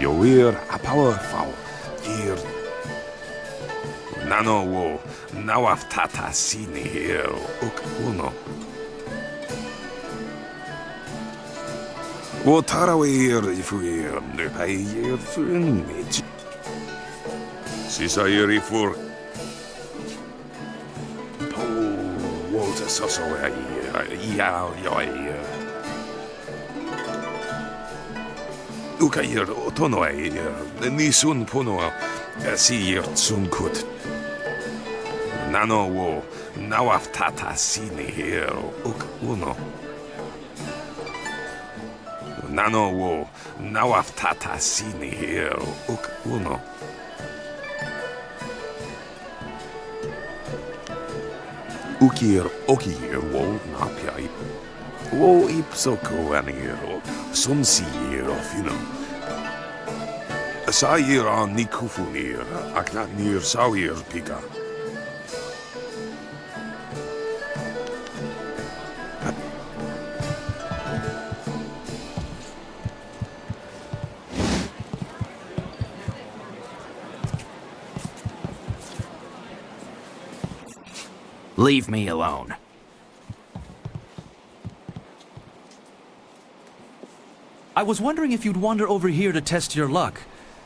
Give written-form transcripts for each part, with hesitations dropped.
yo wir a powerful ir nano wo nawaf tata sini here uk uno. Wo tarawe ir ifuir nu pay ir fun mich. Sisa ir ifur. Po wo ta soso ya Ukair otonoe ni sun puno si sun kut. Nano wo nawaf tata sini here uk uno. Nano wo nawaf tata sini here uk uno. Ukir okir wo napiai. Wo ipsoko aniro sun sier fino. Sair an nikufunir aknak nir sauir pika. Leave me alone. I was wondering if you'd wander over here to test your luck.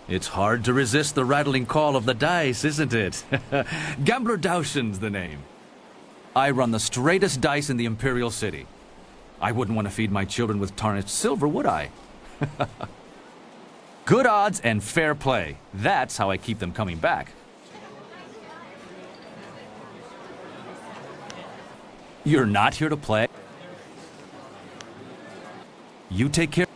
It's hard to resist the rattling call of the dice, isn't it? Gambler Daushen's the name. I run the straightest dice in the Imperial City. I wouldn't want to feed my children with tarnished silver, would I? Good odds and fair play. That's how I keep them coming back. You're not here to play? You take care.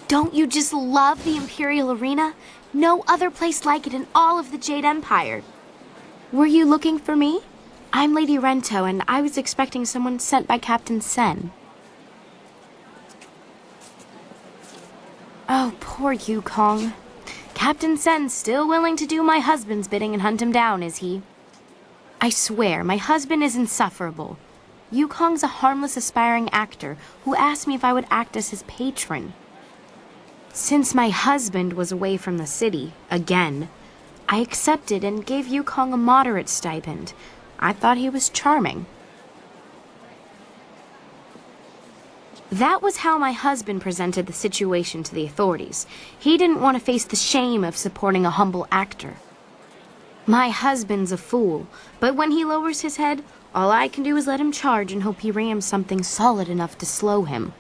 Don't you just love the Imperial Arena? No other place like it in all of the Jade Empire. Were you looking for me? I'm Lady Rento, and I was expecting someone sent by Captain Sen. Oh, poor Yukong. Captain Sen's still willing to do my husband's bidding and hunt him down, is he? I swear, my husband is insufferable. Yukong's a harmless aspiring actor who asked me if I would act as his patron. Since my husband was away from the city, again, I accepted and gave Yukong a moderate stipend. I thought he was charming. That was how my husband presented the situation to the authorities. He didn't want to face the shame of supporting a humble actor. My husband's a fool, but when he lowers his head, all I can do is let him charge and hope he rams something solid enough to slow him.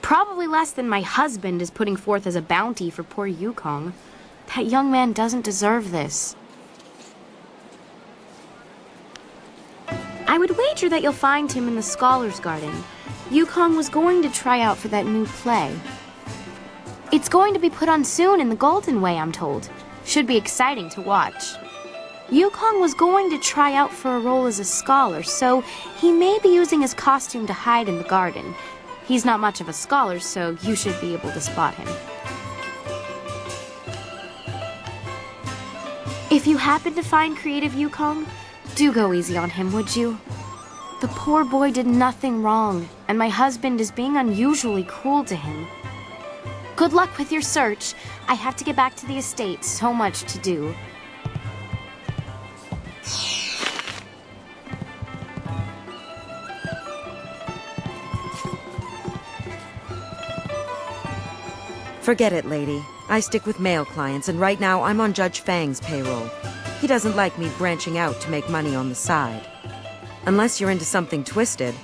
Probably less than my husband is putting forth as a bounty for poor Yukong. That young man doesn't deserve this. I would wager that you'll find him in the Scholars' Garden. Yukong was going to try out for that new play. It's going to be put on soon in the Golden Way, I'm told. Should be exciting to watch. Yukong was going to try out for a role as a scholar, so he may be using his costume to hide in the garden. He's not much of a scholar, so you should be able to spot him. If you happen to find creative Yukong, do go easy on him, would you? The poor boy did nothing wrong, and my husband is being unusually cruel to him. Good luck with your search. I have to get back to the estate, so much to do. Forget it, lady. I stick with male clients, and right now I'm on Judge Fang's payroll. He doesn't like me branching out to make money on the side. Unless you're into something twisted,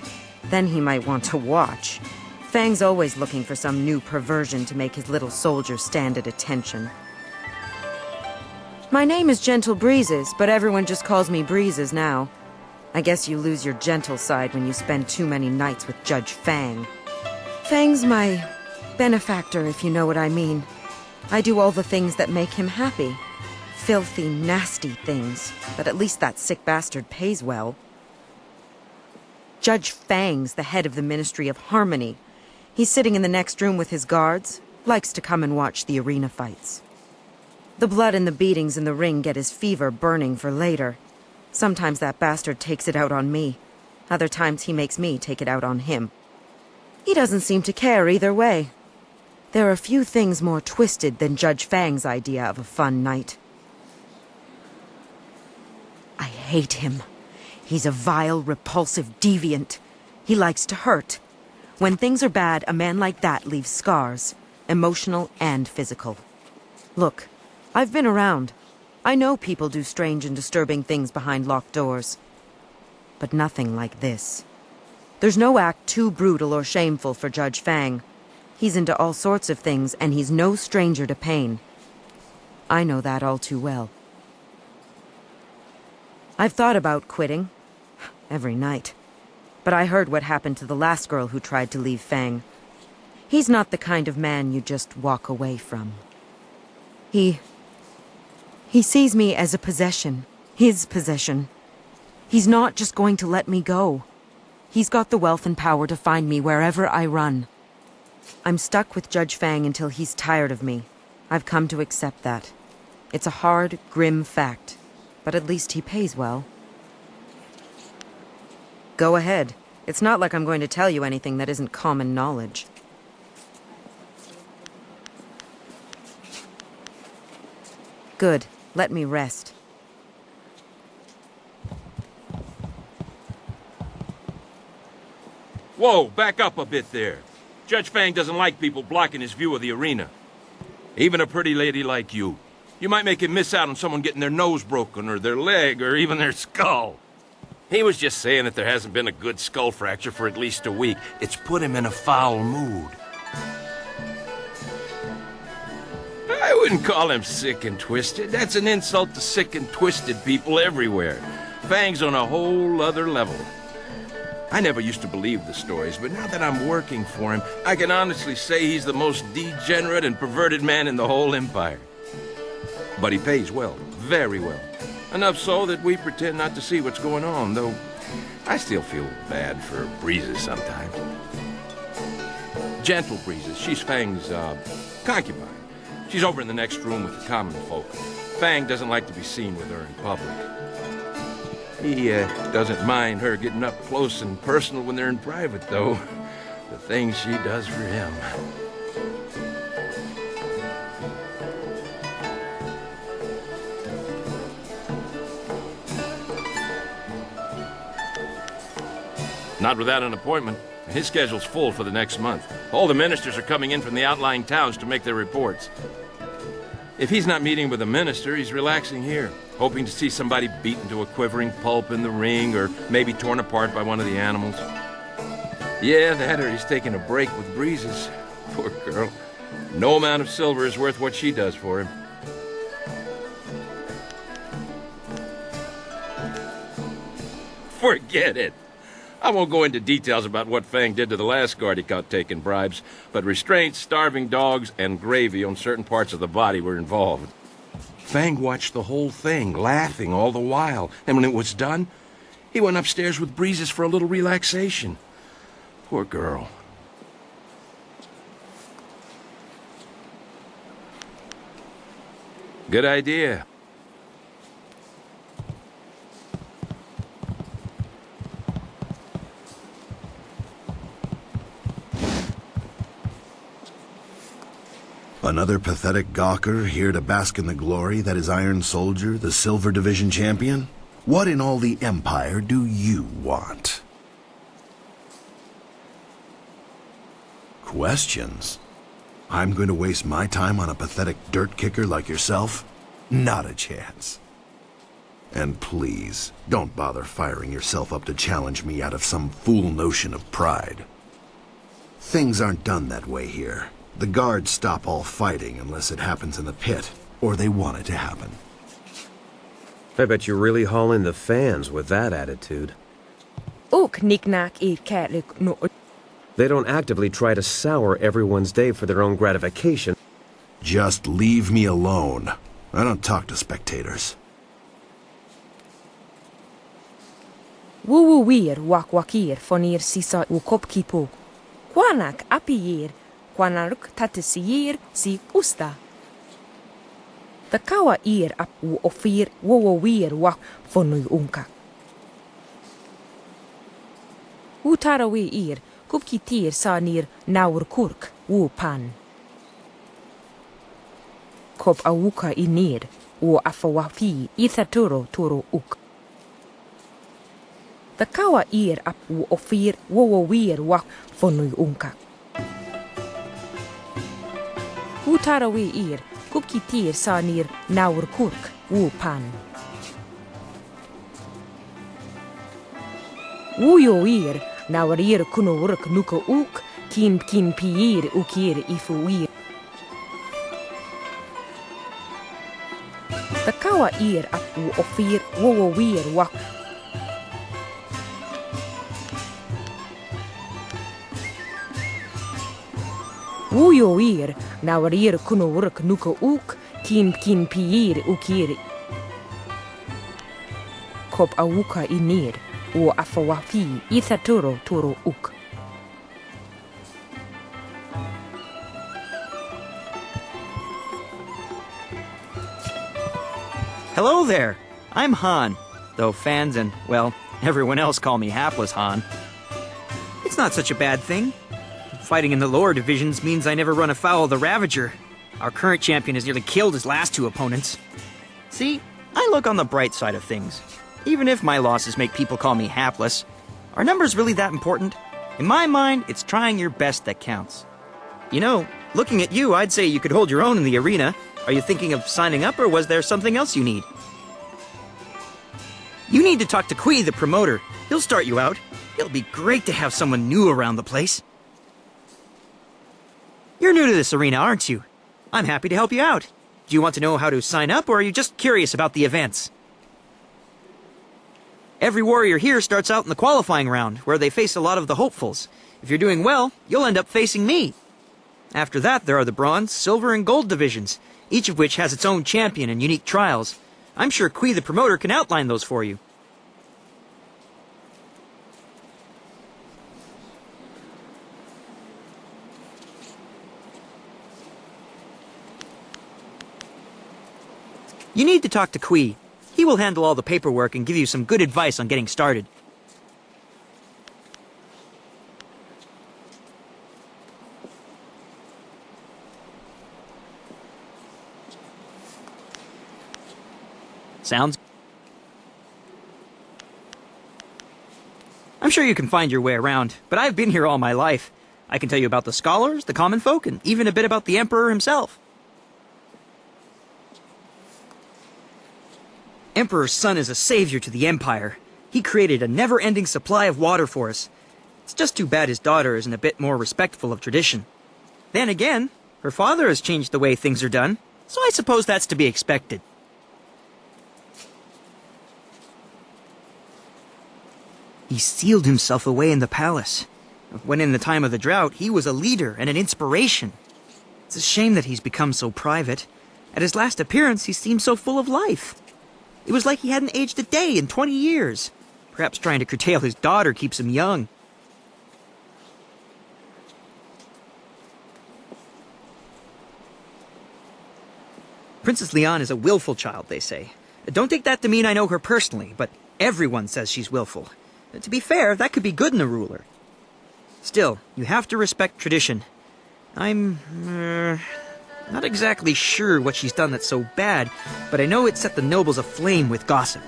then he might want to watch. Fang's always looking for some new perversion to make his little soldier stand at attention. My name is Gentle Breezes, but everyone just calls me Breezes now. I guess you lose your gentle side when you spend too many nights with Judge Fang. Fang's my benefactor, if you know what I mean. I do all the things that make him happy. Filthy, nasty things, but at least that sick bastard pays well. Judge Fang's the head of the Ministry of Harmony. He's sitting in the next room with his guards, likes to come and watch the arena fights. The blood and the beatings in the ring get his fever burning for later. Sometimes that bastard takes it out on me. Other times he makes me take it out on him. He doesn't seem to care either way. There are few things more twisted than Judge Fang's idea of a fun night. I hate him. He's a vile, repulsive deviant. He likes to hurt. When things are bad, a man like that leaves scars, emotional and physical. Look, I've been around. I know people do strange and disturbing things behind locked doors. But nothing like this. There's no act too brutal or shameful for Judge Fang. He's into all sorts of things, and he's no stranger to pain. I know that all too well. I've thought about quitting. Every night. But I heard what happened to the last girl who tried to leave Fang. He's not the kind of man you just walk away from. He sees me as a possession. His possession. He's not just going to let me go. He's got the wealth and power to find me wherever I run. I'm stuck with Judge Fang until he's tired of me. I've come to accept that. It's a hard, grim fact. But at least he pays well. Go ahead. It's not like I'm going to tell you anything that isn't common knowledge. Good. Let me rest. Whoa, back up a bit there. Judge Fang doesn't like people blocking his view of the arena. Even a pretty lady like you. You might make him miss out on someone getting their nose broken, or their leg, or even their skull. He was just saying that there hasn't been a good skull fracture for at least a week. It's put him in a foul mood. I wouldn't call him sick and twisted. That's an insult to sick and twisted people everywhere. Fang's on a whole other level. I never used to believe the stories, but now that I'm working for him, I can honestly say he's the most degenerate and perverted man in the whole Empire. But he pays well, very well. Enough so that we pretend not to see what's going on, though I still feel bad for Breezes sometimes. Gentle Breezes, she's Fang's, concubine. She's over in the next room with the common folk. Fang doesn't like to be seen with her in public. He, doesn't mind her getting up close and personal when they're in private, though. The things she does for him. Not without an appointment. His schedule's full for the next month. All the ministers are coming in from the outlying towns to make their reports. If he's not meeting with a minister, he's relaxing here, hoping to see somebody beaten to a quivering pulp in the ring, or maybe torn apart by one of the animals. Yeah, that or he's taking a break with Breezes. Poor girl. No amount of silver is worth what she does for him. Forget it. I won't go into details about what Fang did to the last guard he caught taking bribes, but restraints, starving dogs, and gravy on certain parts of the body were involved. Fang watched the whole thing, laughing all the while, and when it was done, he went upstairs with Breezes for a little relaxation. Poor girl. Good idea. Another pathetic gawker here to bask in the glory that is Iron Soldier, the Silver Division champion? What in all the Empire do you want? Questions? I'm going to waste my time on a pathetic dirt kicker like yourself? Not a chance. And please, don't bother firing yourself up to challenge me out of some fool notion of pride. Things aren't done that way here. The guards stop all fighting unless it happens in the pit, or they want it to happen. I bet you really haul in the fans with that attitude. They don't actively try to sour everyone's day for their own gratification. Just leave me alone. I don't talk to spectators. Wuwuir wakwakir fonir sisa ukopkipo. Kwanak apiyir. Kwanaruk tatisir si usta. The kawa ir ap u ofir wo wir wa fonui unka. Utarawi ir kupki tir sanir naur kurk u pan. Kop awuka inir u afawafi ithaturo turo uk. The kawa ir ap u ofir wo wir wa fonui unka. Utarawi ir kupki tir sanir naur kurk u pan. Uyo ir naur ir kuno urk nuka uk kin piir ukir ifu ir. The kawa ir ap u ofir wo wir wa Uyo ir naur ir kuno urk nuka uk kin piir ukir. Kop awuka inir u afawafi ithaturo turo uk. Hello there. I'm Han, though fans and, well, everyone else call me Hapless Han. It's not such a bad thing. Fighting in the lower divisions means I never run afoul of the Ravager. Our current champion has nearly killed his last two opponents. See, I look on the bright side of things. Even if my losses make people call me hapless, are numbers really that important? In my mind, it's trying your best that counts. You know, looking at you, I'd say you could hold your own in the arena. Are you thinking of signing up, or was there something else you need? You need to talk to Kui, the promoter. He'll start you out. It'll be great to have someone new around the place. You're new to this arena, aren't you? I'm happy to help you out. Do you want to know how to sign up, or are you just curious about the events? Every warrior here starts out in the qualifying round, where they face a lot of the hopefuls. If you're doing well, you'll end up facing me. After that, there are the bronze, silver, and gold divisions, each of which has its own champion and unique trials. I'm sure Kui the promoter can outline those for you. You need to talk to Kui. He will handle all the paperwork and give you some good advice on getting started. Sounds... I'm sure you can find your way around, but I've been here all my life. I can tell you about the scholars, the common folk, and even a bit about the Emperor himself. Emperor's son is a savior to the Empire. He created a never-ending supply of water for us. It's just too bad his daughter isn't a bit more respectful of tradition. Then again, her father has changed the way things are done, so I suppose that's to be expected. He sealed himself away in the palace. When in the time of the drought, he was a leader and an inspiration. It's a shame that he's become so private. At his last appearance, he seemed so full of life. It was like he hadn't aged a day in 20 years. Perhaps trying to curtail his daughter keeps him young. Princess Leon is a willful child, they say. Don't take that to mean I know her personally, but everyone says she's willful. To be fair, that could be good in a ruler. Still, you have to respect tradition. I'm not exactly sure what she's done that's so bad, but I know it set the nobles aflame with gossip.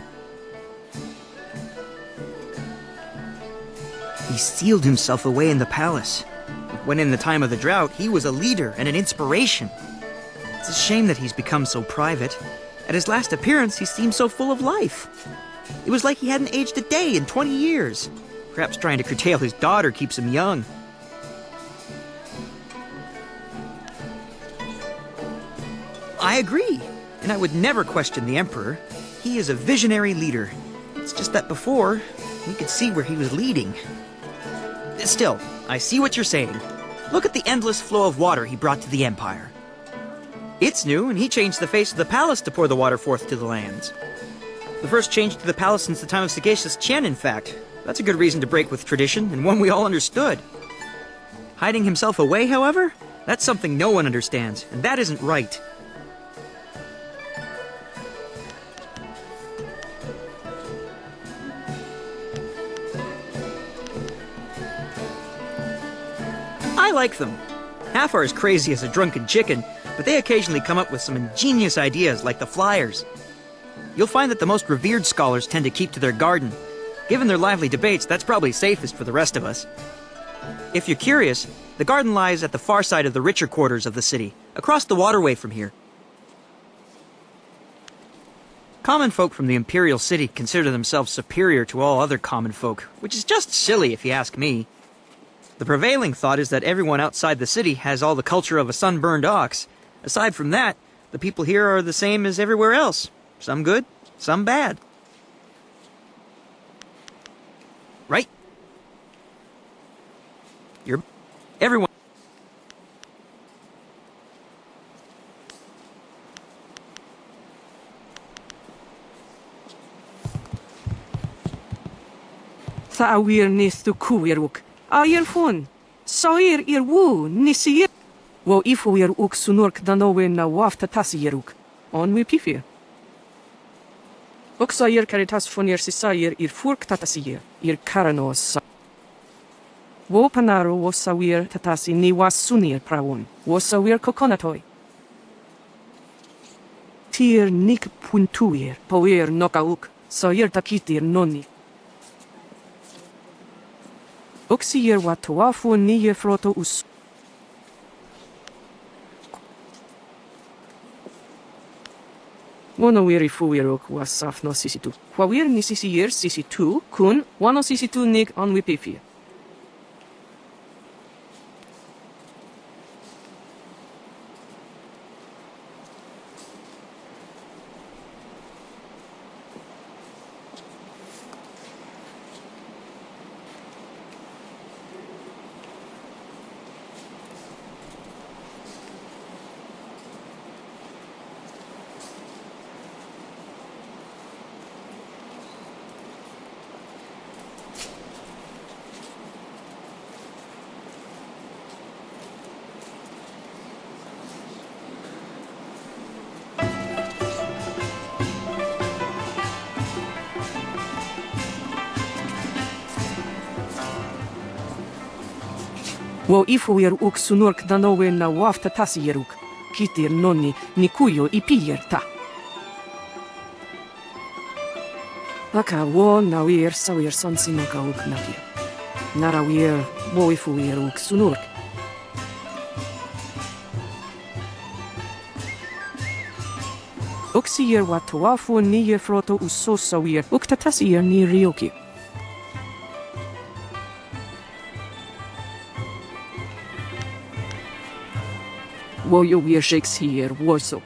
He sealed himself away in the palace. When in the time of the drought, he was a leader and an inspiration. It's a shame that he's become so private. At his last appearance, he seemed so full of life. It was like he hadn't aged a day in 20 years. Perhaps trying to curtail his daughter keeps him young. I agree, and I would never question the Emperor. He is a visionary leader. It's just that before, we could see where he was leading. Still, I see what you're saying. Look at the endless flow of water he brought to the Empire. It's new, and he changed the face of the palace to pour the water forth to the lands. The first change to the palace since the time of sagacious Chen, in fact. That's a good reason to break with tradition, and one we all understood. Hiding himself away, however? That's something no one understands, and that isn't right. I like them. Half are as crazy as a drunken chicken, but they occasionally come up with some ingenious ideas like the flyers. You'll find that the most revered scholars tend to keep to their garden. Given their lively debates, that's probably safest for the rest of us. If you're curious, the garden lies at the far side of the richer quarters of the city, across the waterway from here. Common folk from the Imperial City consider themselves superior to all other common folk, which is just silly if you ask me. The prevailing thought is that everyone outside the city has all the culture of a sunburned ox. Aside from that, the people here are the same as everywhere else. Some good, some bad. Right? Everyone... Thawir nis tu kuiruk. Ayer fun. Sair wu nisir. Wo ifuir uk sunurk danowe na wafta tasiruk. On we pifir. Oxair caritas funir sisair furk tatasir. Karanos. Wo panaro wo sawir tatasi ni was sunir praun. Wo sawir coconatoy. Tir nik puntuir. Poir nokauk. Sair takitir noni. Oxier watoafu nie froto us. Wono wiri fuirok was safno sisitu. Quawir nisisier sisitu kun wano sisitu nig on wipifia. Wo ifuir uk sunurk danowe na wafta tasieruk. Kitir noni nikuyo ipierta. Laka wo nawir sawir sonsinoka uk nakir. Narawir wo ifuir uk sunurk. Oxier watoafu niye froto usosawir uk tatasir ni rioki. Wo yo wir Shakespeare woso.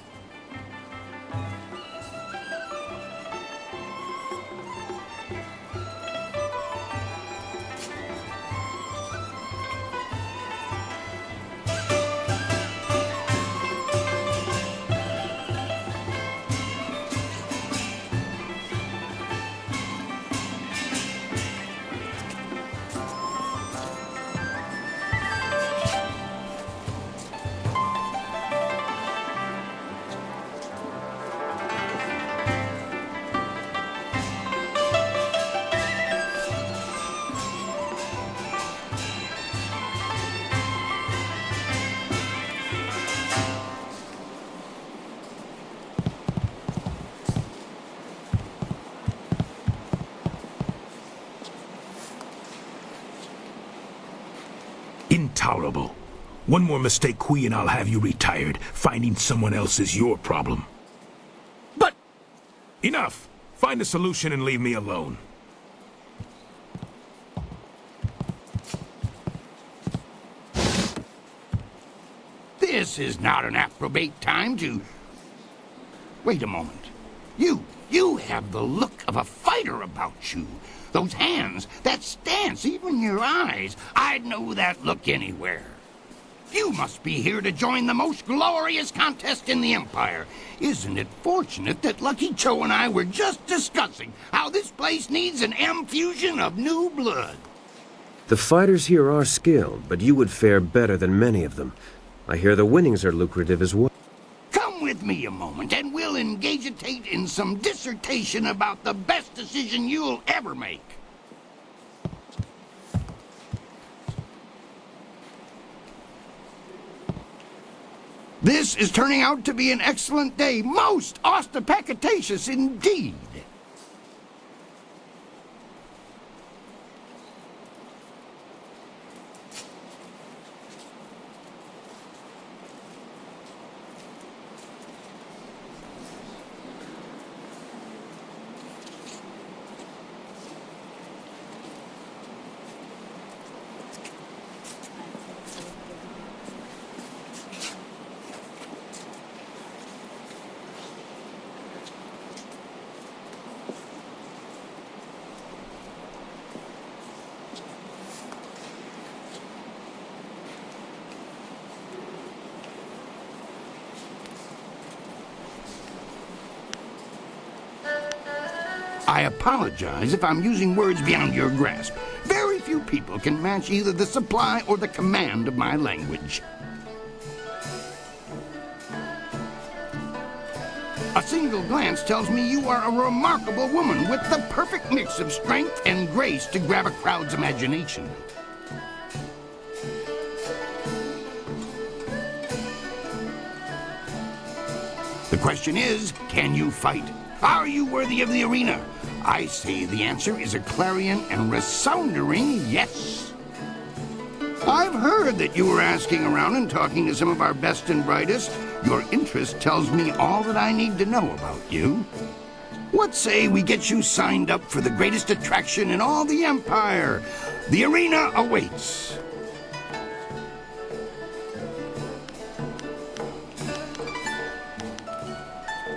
Intolerable. One more mistake, Kui, and I'll have you retired. Finding someone else is your problem. But... Enough! Find a solution and leave me alone. This is not an appropriate time to... Wait a moment. You have the look of a fighter about you. Those hands, that stance, even your eyes. I'd know that look anywhere. You must be here to join the most glorious contest in the Empire. Isn't it fortunate that Lucky Cho and I were just discussing how this place needs an infusion of new blood? The fighters here are skilled, but you would fare better than many of them. I hear the winnings are lucrative as well. Come with me a moment and we'll engagitate in some dissertation about the best decision you'll ever make. This is turning out to be an excellent day, most ostentatious indeed. I apologize if I'm using words beyond your grasp. Very few people can match either the supply or the command of my language. A single glance tells me you are a remarkable woman with the perfect mix of strength and grace to grab a crowd's imagination. The question is, can you fight? Are you worthy of the arena? I say the answer is a clarion and resounding yes. I've heard that you were asking around and talking to some of our best and brightest. Your interest tells me all that I need to know about you. What say we get you signed up for the greatest attraction in all the Empire? The arena awaits.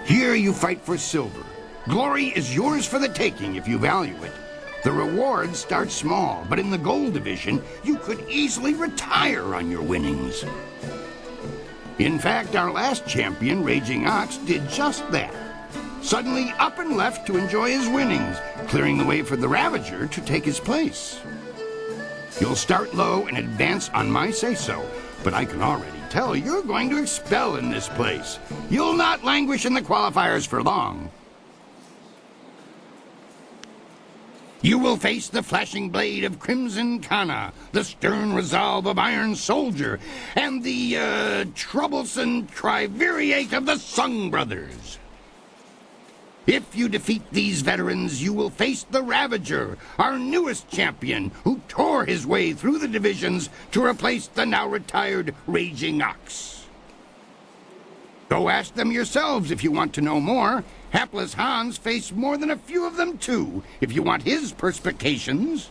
Here you fight for silver. Glory is yours for the taking if you value it. The rewards start small, but in the gold division, you could easily retire on your winnings. In fact, our last champion, Raging Ox, did just that. Suddenly up and left to enjoy his winnings, clearing the way for the Ravager to take his place. You'll start low and advance on my say-so, but I can already tell you're going to expel in this place. You'll not languish in the qualifiers for long. You will face the flashing blade of Crimson Kana, the stern resolve of Iron Soldier, and the, troublesome triumvirate of the Sung Brothers. If you defeat these veterans, you will face the Ravager, our newest champion, who tore his way through the divisions to replace the now-retired Raging Ox. Go ask them yourselves if you want to know more. Hapless Hans faced more than a few of them, too, if you want his perspications.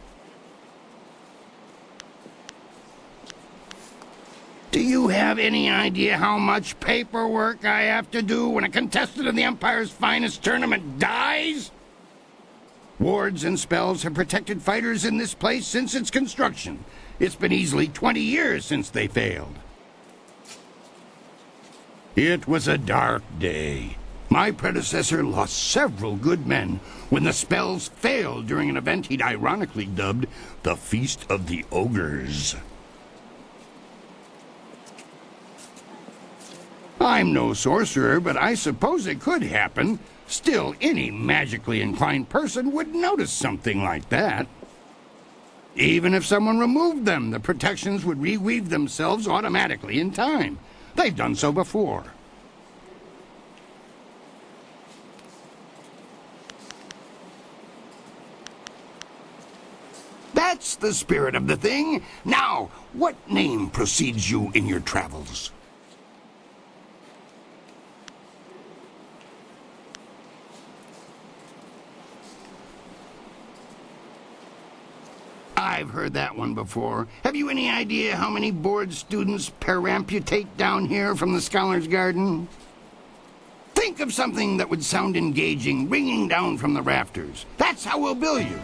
Do you have any idea how much paperwork I have to do when a contestant of the Empire's finest tournament dies? Wards and spells have protected fighters in this place since its construction. It's been easily 20 years since they failed. It was a dark day. My predecessor lost several good men when the spells failed during an event he'd ironically dubbed the Feast of the Ogres. I'm no sorcerer, but I suppose it could happen. Still, any magically inclined person would notice something like that. Even if someone removed them, the protections would reweave themselves automatically in time. They've done so before. That's the spirit of the thing. Now, what name precedes you in your travels? I've heard that one before. Have you any idea how many board students peramputate down here from the Scholar's Garden? Think of something that would sound engaging, ringing down from the rafters. That's how we'll bill you.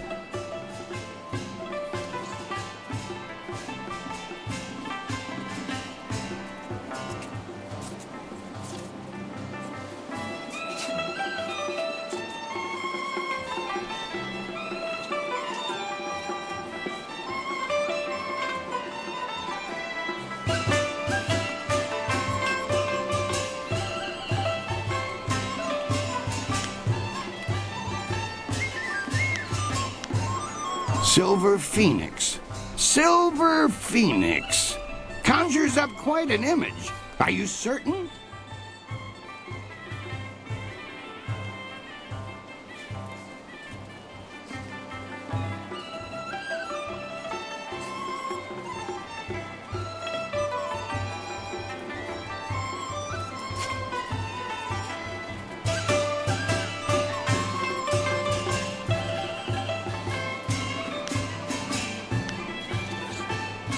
Silver Phoenix. Silver Phoenix. Conjures up quite an image. Are you certain?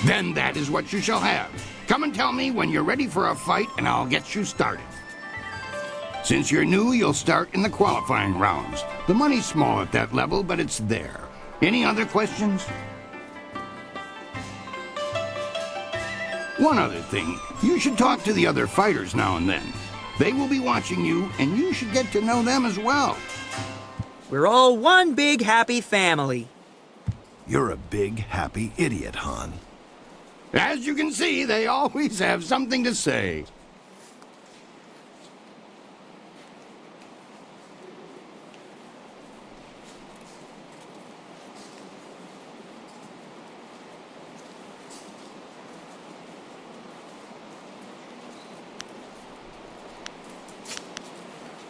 Then that is what you shall have. Come and tell me when you're ready for a fight, and I'll get you started. Since you're new, you'll start in the qualifying rounds. The money's small at that level, but it's there. Any other questions? One other thing. You should talk to the other fighters now and then. They will be watching you, and you should get to know them as well. We're all one big happy family. You're a big, happy idiot, Han. As you can see, they always have something to say.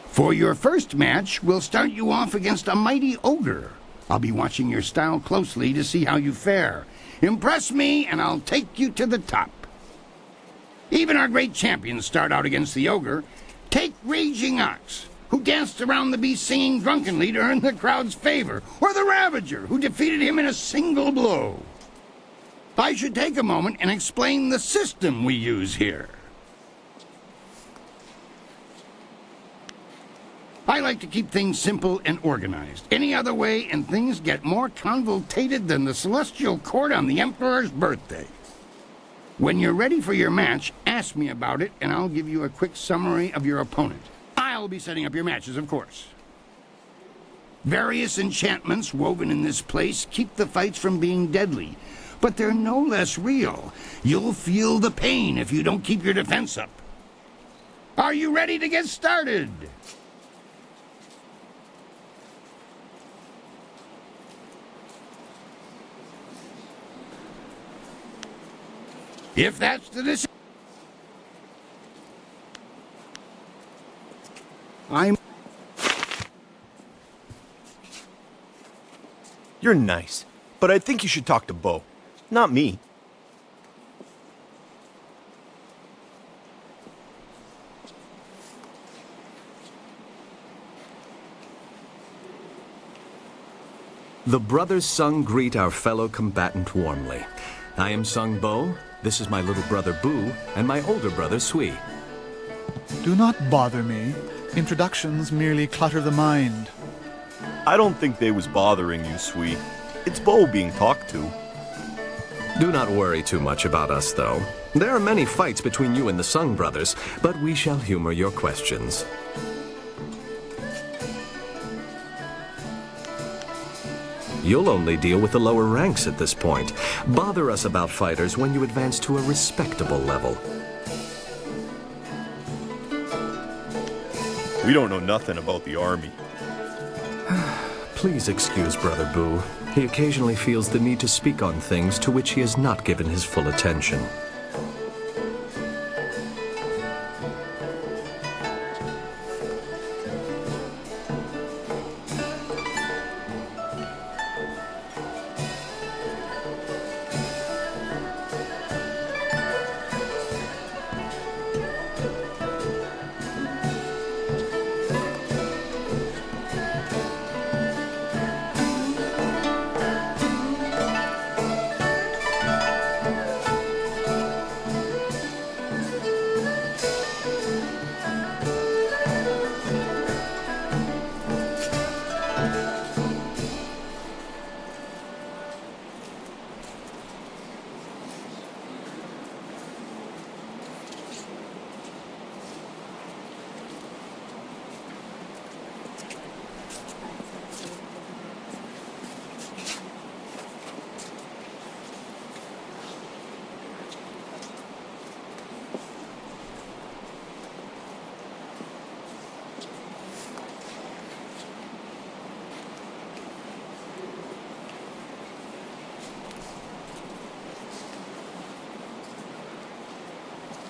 For your first match, we'll start you off against a mighty ogre. I'll be watching your style closely to see how you fare. Impress me, and I'll take you to the top. Even our great champions start out against the ogre. Take Raging Ox, who danced around the beast singing drunkenly to earn the crowd's favor, or the Ravager, who defeated him in a single blow. I should take a moment and explain the system we use here. I like to keep things simple and organized. Any other way, and things get more convoluted than the celestial court on the Emperor's birthday. When you're ready for your match, ask me about it, and I'll give you a quick summary of your opponent. I'll be setting up your matches, of course. Various enchantments woven in this place keep the fights from being deadly, but they're no less real. You'll feel the pain if you don't keep your defense up. Are you ready to get started? If that's the decision, You're nice, but I think you should talk to Bo, not me. The brothers Sung greet our fellow combatant warmly. I am Sung Bo, this is my little brother Boo, and my older brother Sui. Do not bother me. Introductions merely clutter the mind. I don't think they was bothering you, Sui. It's Bo being talked to. Do not worry too much about us, though. There are many fights between you and the Sung brothers, but we shall humor your questions. You'll only deal with the lower ranks at this point. Bother us about fighters when you advance to a respectable level. We don't know nothing about the army. Please excuse Brother Boo. He occasionally feels the need to speak on things to which he has not given his full attention.